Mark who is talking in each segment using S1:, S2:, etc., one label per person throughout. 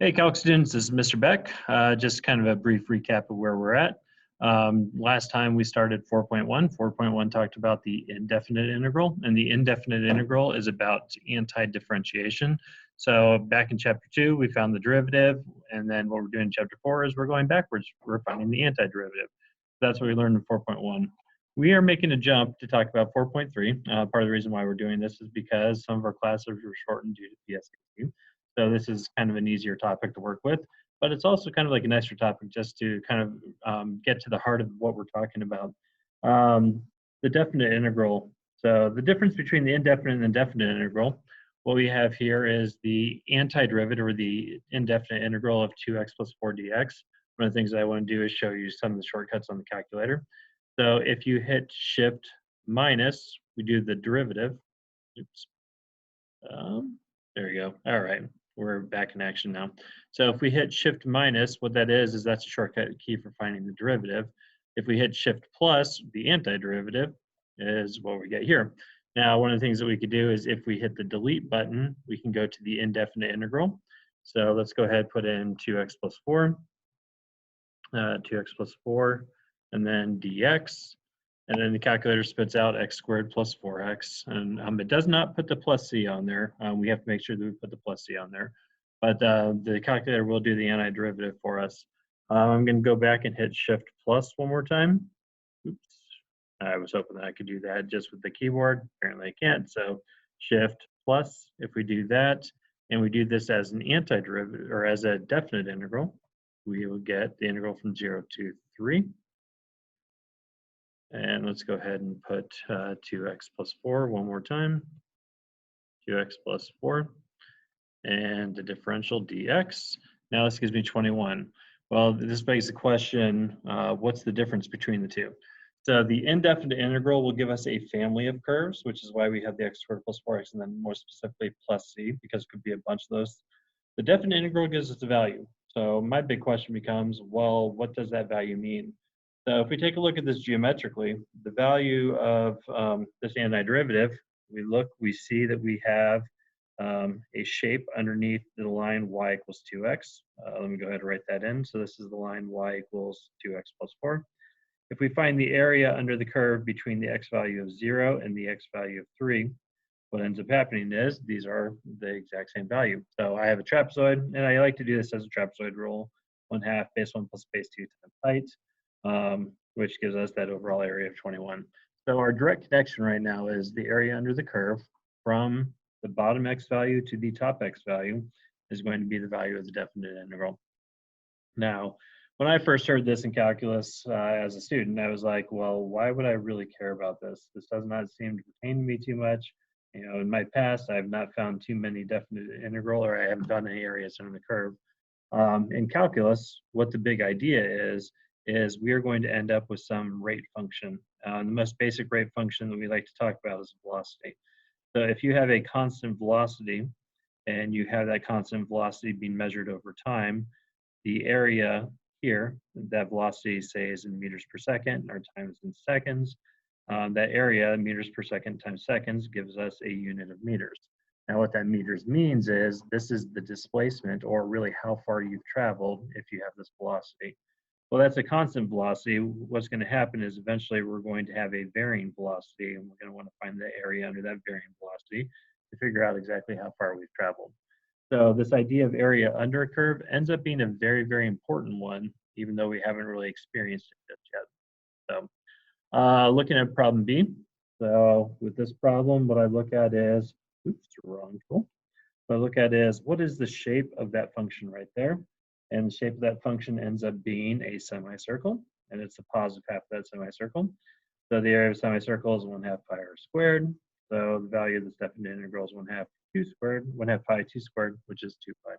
S1: Hey, Calc students, this is Mr. Beck. Just kind of a brief recap of where we're at. Last time we started 4.1. 4.1 talked about the indefinite integral, and the indefinite integral is about anti-differentiation. So back in chapter 2, we found the derivative, and then what we're doing in chapter 4 is we're going backwards. We're finding the antiderivative. That's what we learned in 4.1. We are making a jump to talk about 4.3. Part of the reason why we're doing this is because some of our classes were shortened due to PSAT. So this is kind of an easier topic to work with, but it's also kind of like an extra topic just to kind of get to the heart of what we're talking about. The definite integral. So the difference between the indefinite and indefinite integral, what we have here is the antiderivative, or the indefinite integral of 2x plus 4 dx. One of the things that I want to do is show you some of the shortcuts on the calculator. So if you hit shift minus, we do the derivative. Oops. There you go. All right, we're back in action now. So if we hit shift minus, what that is that's a shortcut key for finding the derivative. If we hit shift plus, the antiderivative is what we get here. Now, one of the things that we could do is if we hit the delete button, we can go to the indefinite integral. So let's go ahead and put in 2x plus 4, 2x plus 4, and then dx. And then the calculator spits out x squared plus 4x. And it does not put the plus c on there. We have to make sure that we put the plus c on there. But the calculator will do the antiderivative for us. I'm going to go back and hit shift plus one more time. Oops. I was hoping that I could do that just with the keyboard. Apparently I can't. So shift plus, if we do that, and we do this as an antiderivative, or as a definite integral, we will get the integral from 0 to 3. And let's go ahead and put 2x plus 4 one more time. 2x plus 4. And the differential dx. Now this gives me 21. Well, this begs the question, what's the difference between the two? So the indefinite integral will give us a family of curves, which is why we have the x squared plus 4x, and then more specifically plus c, because it could be a bunch of those. The definite integral gives us a value. So my big question becomes, well, what does that value mean? So if we take a look at this geometrically, the value of this antiderivative, we see that we have a shape underneath the line y equals 2x. Let me go ahead and write that in. So this is the line y equals 2x plus 4. If we find the area under the curve between the x value of 0 and the x value of 3, what ends up happening is these are the exact same value. So I have a trapezoid, and I like to do this as a trapezoid rule, 1/2 base 1 plus base 2 times height, which gives us that overall area of 21. So our direct connection right now is the area under the curve from the bottom x value to the top x value is going to be the value of the definite integral. Now, when I first heard this in calculus as a student, I was like, well, why would I really care about this? This does not seem to pertain to me too much. You know, in my past, I've not found too many definite integral, or I haven't found any areas under the curve. In calculus, what the big idea is we are going to end up with some rate function. The most basic rate function that we like to talk about is velocity. So if you have a constant velocity, and you have that constant velocity being measured over time, the area here, that velocity, say, is in meters per second, or time is in seconds. That area, meters per second times seconds, gives us a unit of meters. Now what that meters means is this is the displacement, or really how far you've traveled if you have this velocity. Well, that's a constant velocity. What's going to happen is eventually we're going to have a varying velocity, and we're going to want to find the area under that varying velocity to figure out exactly how far we've traveled. So this idea of area under a curve ends up being a very, very important one, even though we haven't really experienced it just yet. So looking at problem B. So with this problem, what I look at is, oops, wrong tool. What I look at is, what is the shape of that function right there? And the shape of that function ends up being a semicircle, and it's the positive half of that semicircle. So the area of a semicircle is 1/2 pi r squared. So the value of this definite integral is 1/2 2 squared, 1/2 pi 2 squared, which is 2 pi.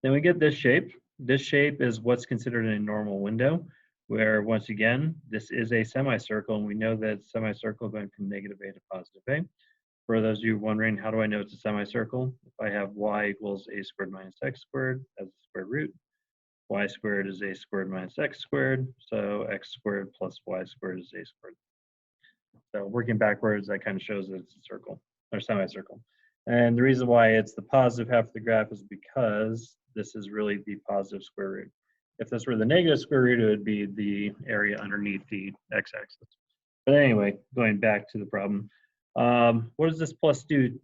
S1: Then we get this shape. This shape is what's considered a normal window, where once again, this is a semicircle, and we know that semicircle going from negative a to positive a. For those of you wondering, how do I know it's a semicircle? If I have y equals a squared minus x squared as the square root, y squared is a squared minus x squared, so x squared plus y squared is a squared. So working backwards, that kind of shows that it's a circle, or semicircle. And the reason why it's the positive half of the graph is because this is really the positive square root. If this were the negative square root, it would be the area underneath the x-axis. But anyway, going back to the problem, what does this plus 2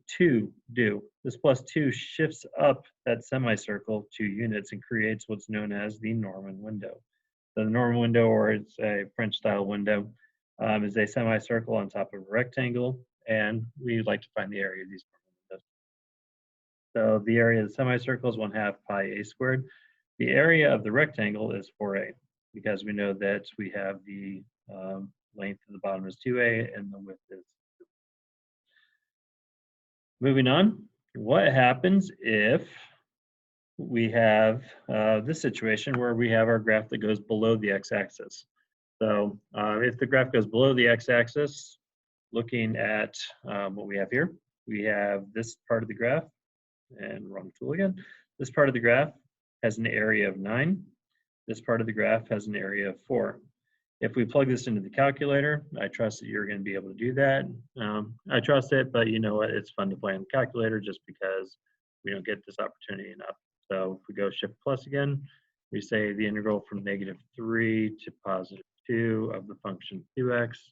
S1: do? This plus 2 shifts up that semicircle 2 units and creates what's known as the Norman window. So the Norman window, or it's a French style window, is a semicircle on top of a rectangle, and we like to find the area of these Norman windows. So the area of the semicircle is 1/2 pi a squared. The area of the rectangle is 4a, because we know that we have the length of the bottom is 2a and the width is 2. Moving on, what happens if we have this situation where we have our graph that goes below the x-axis? So if the graph goes below the x-axis, looking at what we have here, we have this part of the graph, and wrong tool again. This part of the graph has an area of 9. This part of the graph has an area of 4. If we plug this into the calculator, I trust that you're going to be able to do that. I trust it, but you know what? It's fun to play on the calculator just because we don't get this opportunity enough. So if we go shift plus again, we say the integral from -3 to +2 of the function 2x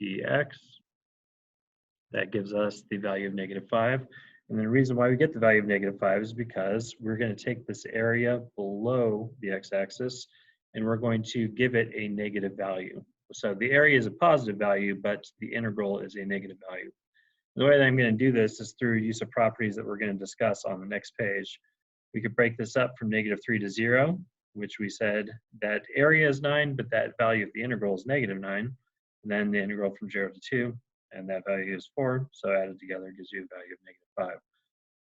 S1: dx. That gives us the value of -5. And the reason why we get the value of -5 is because we're going to take this area below the x-axis and we're going to give it a negative value. So the area is a positive value, but the integral is a negative value. The way that I'm going to do this is through use of properties that we're going to discuss on the next page. We could break this up from -3 to 0, which we said that area is 9, but that value of the integral is -9. And then the integral from 0 to 2, and that value is 4. So added together gives you a value of -5.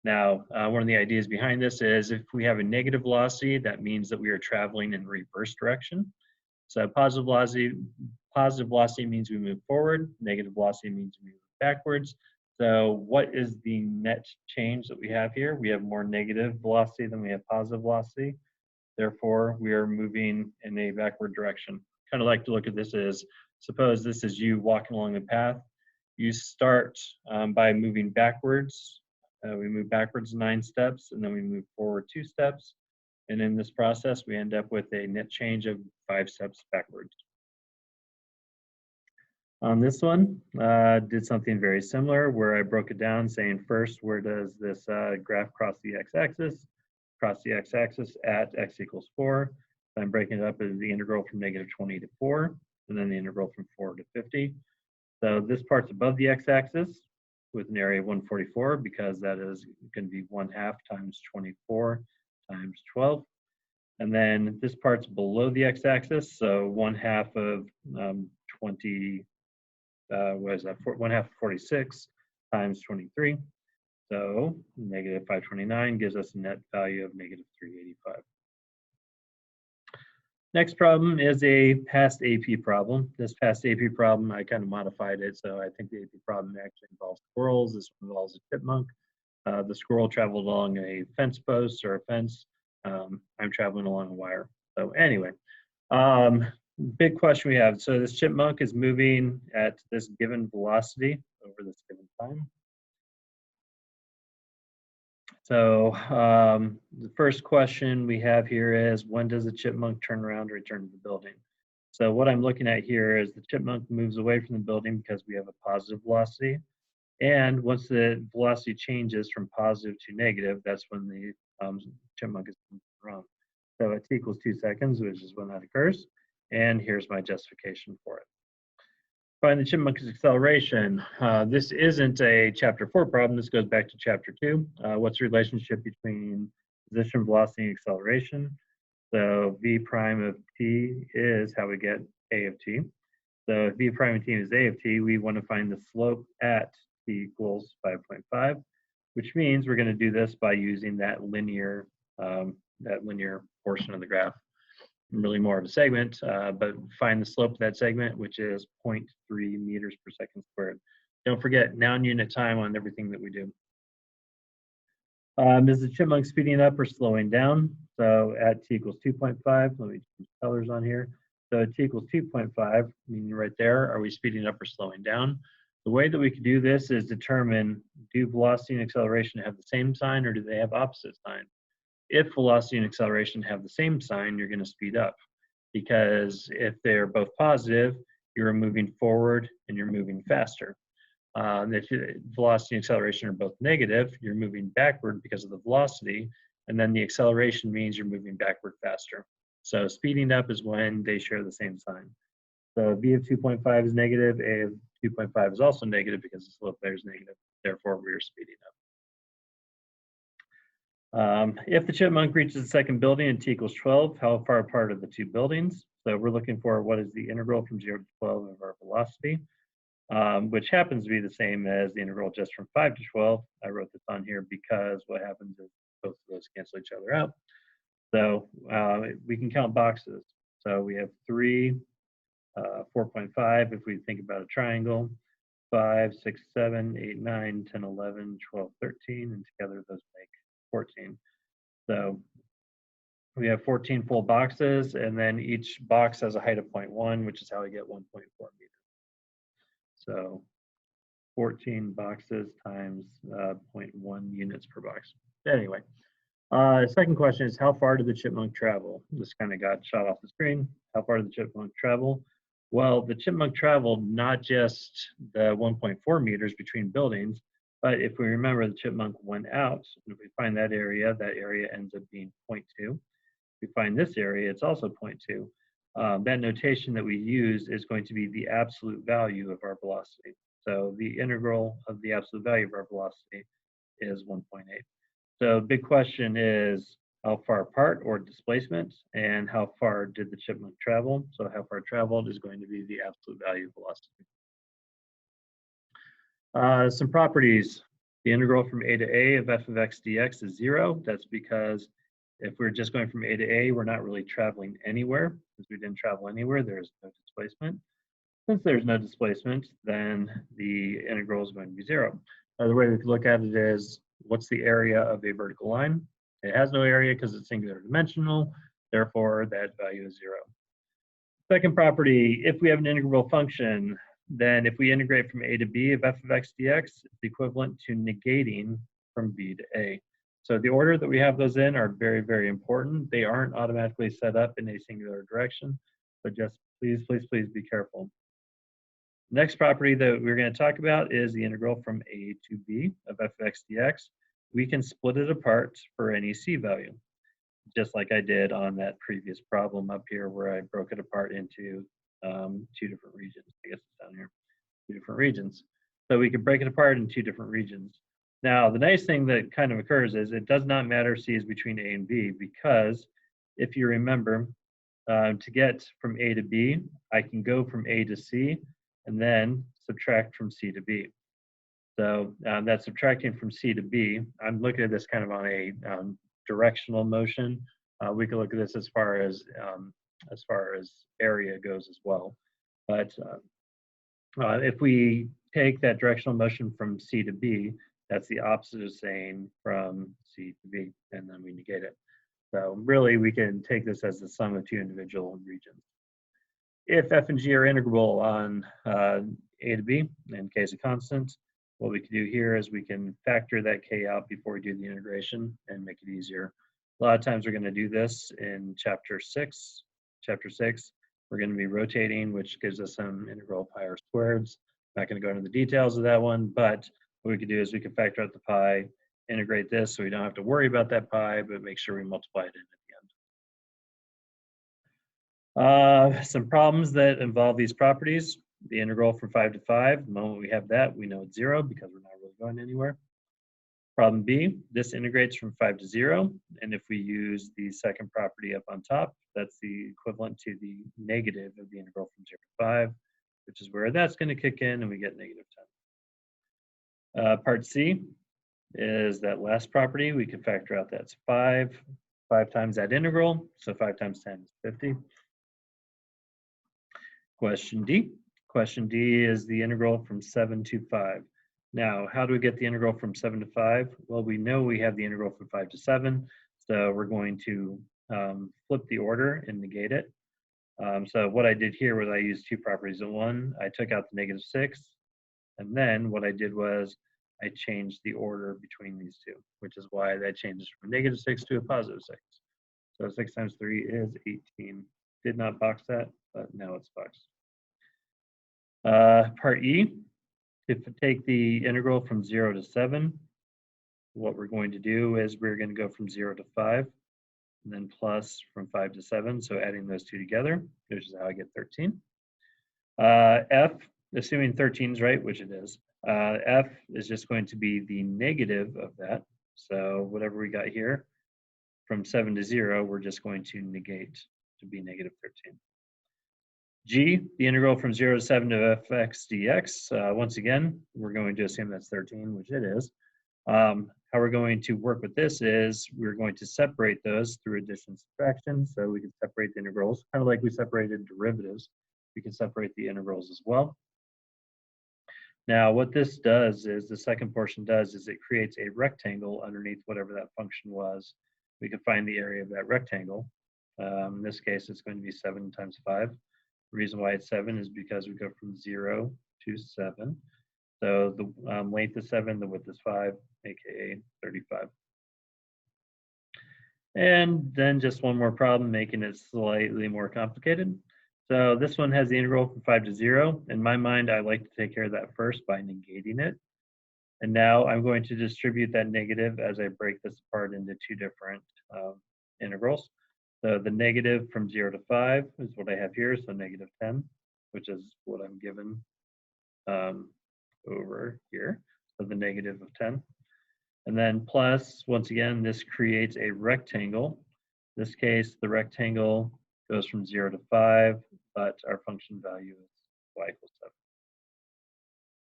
S1: Now, one of the ideas behind this is if we have a negative velocity, that means that we are traveling in reverse direction. So positive velocity means we move forward, negative velocity means we move backwards. So what is the net change that we have here? We have more negative velocity than we have positive velocity. Therefore, we are moving in a backward direction. Kind of like to look at this as, suppose this is you walking along the path. You start by moving backwards. We move backwards 9 steps, and then we move forward 2 steps. And in this process, we end up with a net change of 5 steps backwards. On this one, did something very similar where I broke it down saying first, where does this graph cross the x-axis? Cross the x-axis at x equals 4. So I'm breaking it up as the integral from -20 to 4, and then the integral from 4 to 50. So this part's above the x-axis with an area of 144 because that is going to be 1/2 times 24 times 12. And then this part's below the x-axis, so 1/2 of 20, what is that, 1/2 of 46 times 23. So -529 gives us a net value of -385. Next problem is a past AP problem. This past AP problem, I kind of modified it, so I think the AP problem actually involves squirrels. This one involves a chipmunk. The squirrel traveled along a fence post or a fence. I'm traveling along a wire. So anyway, big question we have. So this chipmunk is moving at this given velocity over this given time. So the first question we have here is, when does the chipmunk turn around to return to the building? So what I'm looking at here is the chipmunk moves away from the building because we have a positive velocity. And once the velocity changes from positive to negative, that's when the chipmunk is moving around. So it equals 2 seconds, which is when that occurs. And here's my justification for it. Find the chipmunk's acceleration. This isn't a chapter 4 problem. This goes back to chapter 2. What's the relationship between position, velocity, and acceleration? So v prime of t is how we get a of t. So if v prime of t is a of t, we want to find the slope at t equals 5.5, which means we're going to do this by using that linear portion of the graph. Really more of a segment, but find the slope of that segment, which is 0.3 meters per second squared. Don't forget noun unit time on everything that we do. Is the chipmunk speeding up or slowing down? So at t equals 2.5, let me change colors on here. So at t equals 2.5, meaning right there, are we speeding up or slowing down? The way that we could do this is determine, do velocity and acceleration have the same sign or do they have opposite sign? If velocity and acceleration have the same sign, you're going to speed up, because if they're both positive, you're moving forward and you're moving faster. If velocity and acceleration are both negative, you're moving backward because of the velocity, and then the acceleration means you're moving backward faster. So speeding up is when they share the same sign. So v of 2.5 is negative, a of 2.5 is also negative because the slope there is negative, therefore we are speeding up. If the chipmunk reaches the second building and t equals 12, how far apart are the two buildings? So we're looking for what is the integral from 0 to 12 of our velocity, which happens to be the same as the integral just from 5 to 12. I wrote this on here because what happens is both of those cancel each other out. So we can count boxes. So we have 3, 4.5 if we think about a triangle, 5, 6, 7, 8, 9, 10, 11, 12, 13, and together those make 14. So we have 14 full boxes, and then each box has a height of 0.1, which is how we get 1.4 meters. So 14 boxes times 0.1 units per box. Anyway, second question is, how far did the chipmunk travel? This kind of got shot off the screen. How far did the chipmunk travel? Well, the chipmunk traveled not just the 1.4 meters between buildings, but if we remember, the chipmunk went out. If we find that area ends up being 0.2. If we find this area, it's also 0.2. That notation that we use is going to be the absolute value of our velocity. So the integral of the absolute value of our velocity is 1.8. So big question is how far apart, or displacement, and how far did the chipmunk travel? So how far traveled is going to be the absolute value of velocity. Some properties. The integral from a to a of f of x dx is 0. That's because if we're just going from a to a, we're not really traveling anywhere. Because we didn't travel anywhere, there's no displacement. Since there's no displacement, then the integral is going to be 0. The way we could look at it is, what's the area of a vertical line? It has no area because it's singular dimensional, therefore that value is 0. Second property, if we have an integrable function, then if we integrate from a to b of f of x dx, it's equivalent to negating from b to a. So the order that we have those in are very, very important. They aren't automatically set up in a singular direction, but just please, please, please be careful. Next property that we're going to talk about is the integral from a to b of f of x dx. We can split it apart for any c value, just like I did on that previous problem up here where I broke it apart into 2 different regions. I guess it's down here, 2 different regions. So we could break it apart in 2 different regions. Now, the nice thing that kind of occurs is it does not matter c is between a and b, because if you remember, to get from a to b, I can go from a to c and then subtract from c to b. So that subtracting from c to b, I'm looking at this kind of on a directional motion. We could look at this as far as area goes as well. But if we take that directional motion from c to b, that's the opposite of saying from c to b, and then we negate it. So really, we can take this as the sum of 2 individual regions. If f and g are integrable on a to b, and k is a constant, what we can do here is we can factor that k out before we do the integration and make it easier. A lot of times we're going to do this in chapter 6. Chapter 6, we're going to be rotating, which gives us some integral pi r squareds. I'm not going to go into the details of that one, but what we could do is we can factor out the pi, integrate this so we don't have to worry about that pi, but make sure we multiply it in at the end. Some problems that involve these properties. The integral from 5 to 5, the moment we have that, we know it's 0 because we're not really going anywhere. Problem B, this integrates from 5 to 0, and if we use the second property up on top, that's the equivalent to the negative of the integral from 0 to 5, which is where that's going to kick in, and we get negative 10. Part C is that last property. We can factor out that's 5 times that integral, so 5 times 10 is 50. Question D. Question D is the integral from 7 to 5. Now, how do we get the integral from 7 to 5? Well, we know we have the integral from 5 to 7, so we're going to flip the order and negate it. So what I did here was I used 2 properties in one. I took out the negative 6, And then what I did was I changed the order between these two, which is why that changes from a -6 to a +6. So 6 times 3 is 18. Did not box that, but now it's boxed. Part E, if we take the integral from 0 to 7, what we're going to do is we're going to go from 0 to 5, and then plus from 5 to 7. So adding those two together, which is how I get 13. F, assuming 13 is right, which it is, F is just going to be the negative of that. So whatever we got here, from 7 to 0, we're just going to negate to be -13. G, the integral from 0 to 7 to fx dx. Once again, we're going to assume that's 13, which it is. How we're going to work with this is we're going to separate those through addition and subtraction. So we can separate the integrals, kind of like we separated derivatives. We can separate the integrals as well. Now, what this does is, the second portion does, is it creates a rectangle underneath whatever that function was. We can find the area of that rectangle. In this case, it's going to be 7 times 5. The reason why it's 7 is because we go from 0 to 7. So the length is 7, the width is 5, aka 35. And then just one more problem, making it slightly more complicated. So this one has the integral from 5 to 0. In my mind, I like to take care of that first by negating it. And now I'm going to distribute that negative as I break this apart into two different integrals. So the negative from 0 to 5 is what I have here, so -10, which is what I'm given over here, so the negative of 10. And then plus, once again, this creates a rectangle. In this case, the rectangle goes from 0 to 5, but our function value is y equals 7,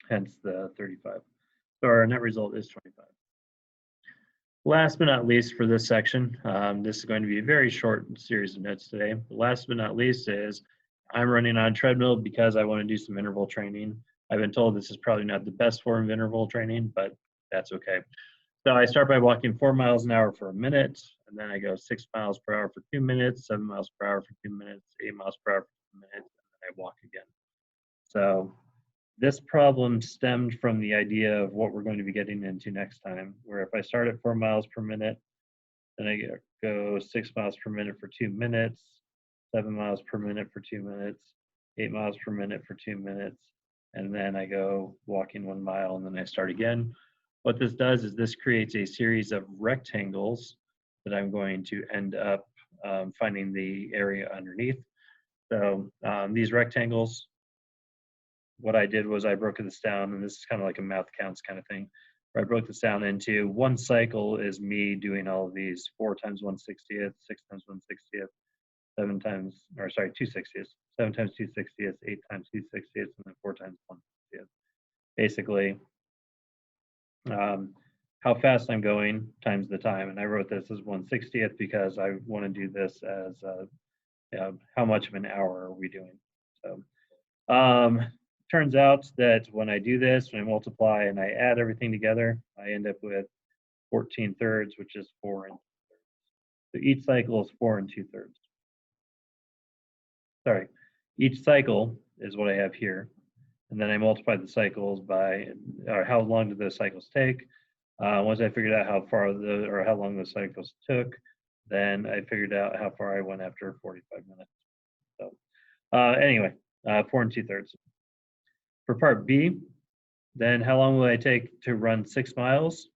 S1: hence the 35. So our net result is 25. Last but not least for this section, this is going to be a very short series of notes today. Last but not least is I'm running on a treadmill because I want to do some interval training. I've been told this is probably not the best form of interval training, but that's okay. So I start by walking 4 miles an hour for a minute, and then I go 6 miles per hour for 2 minutes, 7 miles per hour for 2 minutes, 8 miles per hour for 2 minutes, and then I walk again. So this problem stemmed from the idea of what we're going to be getting into next time, where if I start at 4 miles per minute, then I go 6 miles per minute for 2 minutes, 7 miles per minute for 2 minutes, 8 miles per minute for 2 minutes, and then I go walking 1 mile, and then I start again. What this does is this creates a series of rectangles that I'm going to end up finding the area underneath. So these rectangles, what I did was I broke this down, and this is kind of like a math counts kind of thing, where I broke this down into one cycle is me doing all of these 4 times 1/60th, 6 times 1/60th, 7 times, or sorry, 2/60th, 7 times 2/60th, 8 times 2/60th, and then 4 times 1/60th. Basically, how fast I'm going times the time. And I wrote this as 1/60th because I want to do this as how much of an hour are we doing. So turns out that when I do this, when I multiply and I add everything together, I end up with 14/3, which is 4 2/3. So each cycle is 4 2/3. Sorry, each cycle is what I have here. And then I multiply the cycles by, or how long do those cycles take. Once I figured out how far or how long those cycles took, then I figured out how far I went after 45 minutes. So anyway, 4 2/3. For part B, then how long will I take to run 6 miles?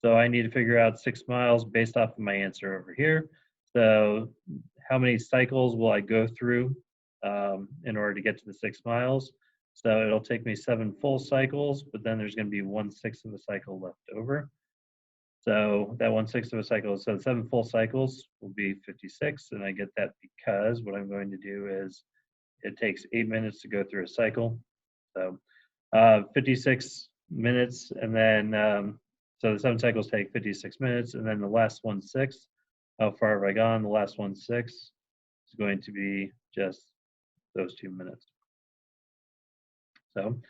S1: So I need to figure out 6 miles based off of my answer over here. So how many cycles will I go through in order to get to the 6 miles? So it'll take me 7 full cycles, but then there's going to be 1/6 of a cycle left over. So that 1/6 of a cycle, so 7 full cycles will be 56, and I get that because what I'm going to do is it takes 8 minutes to go through a cycle. So 56 minutes, and then so the 7 cycles take 56 minutes, and then the last 1/6, how far have I gone? The last 1/6 is going to be just those 2 minutes. So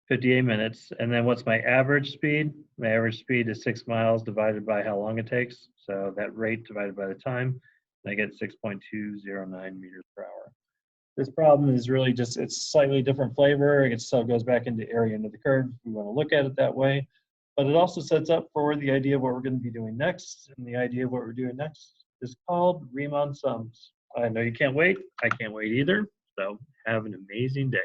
S1: 58 minutes. And then what's my average speed? My average speed is 6 miles divided by how long it takes. So that rate divided by the time, and I get 6.209 meters per hour. This problem is really just, it's slightly different flavor. It still goes back into area under the curve if we want to look at it that way. But it also sets up for the idea of what we're going to be doing next. And the idea of what we're doing next is called Riemann sums. I know you can't wait. I can't wait either. So have an amazing day.